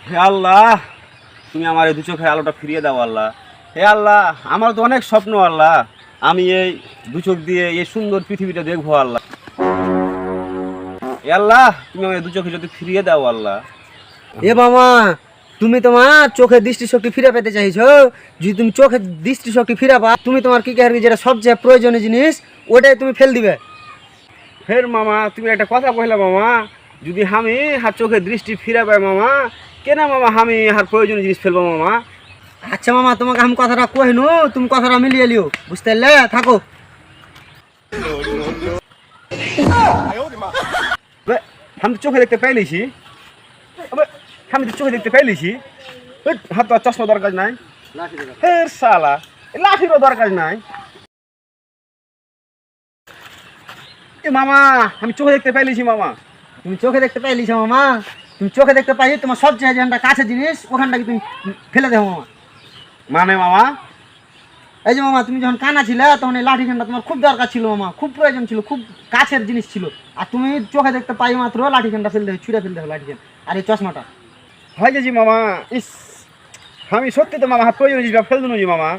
হে আল্লাহ, তুমি আমার এই দু চোখের আলোটা ফিরিয়ে দাও আল্লাহ। হে আল্লাহ, আমার তো অনেক স্বপ্ন আল্লাহ, আমি এই দু চোখ দিয়ে এই সুন্দর পৃথিবীটা দেখবো আল্লাহ। হে আল্লাহ, তুমি আমার এই দু চোখে যদি ফিরিয়ে দাও আল্লাহ। এ মামা, তুমি তোমার চোখের দৃষ্টিশক্তি ফিরে পেতে চাইছো। যদি তুমি চোখের দৃষ্টিশক্তি ফিরে পা, তুমি তোমার কি কারণে যেটা সবচেয়ে প্রয়োজনীয় জিনিস ওটাই তুমি ফেল দিবে। ফের মামা তুমি একটা কথা কইলে মামা, যদি আমি হার চোখের দৃষ্টি ফিরে পাই মামা, কেন মামা আমি হার প্রয়োজনীয় জিনিস ফেলবো মামা? আচ্ছা মামা, তোমাকে আমি কথাটা কহিনু, তুমি কথাটা মিলিয়ে লিও, বুঝতে পারলে? থাকো। বে, আমি তো চোখে দেখতে পাইলিছি। আবে, আমি তো চোখে দেখতে পাইলিছি। হাত তো আর চশমা দরকার নাই। হে শালা, এ লাঠিরও দরকার নাই। এ মামা, আমি চোখে দেখতে পাইলিছি মামা। তুমি চোখে দেখতে পাইলিছ মামা? তুমি চোখে দেখতে পাই তোমার সবচেয়ে যেটা কাছের জিনিস ওখানটাকে তুমি ফেলে দেবো মামা। মানে মামা? এই যে মামা, তুমি যখন কানা ছিলে তখন এই লাঠিখানটা তোমার খুব দরকার ছিল মামা, খুব প্রয়োজন ছিল, খুব কাছের জিনিস ছিল। আর তুমি চোখে দেখতে পাই মাত্র লাঠিখানটা ফেলতে হবে, ছুঁড়ে ফেলতে হবে লাঠিখান আর এই চশমাটা। হয় যে জি মামা, ইস, আমি সত্যি তো মামা হাত প্রয়োজনীয় জিনিস ফেল দিন মামা।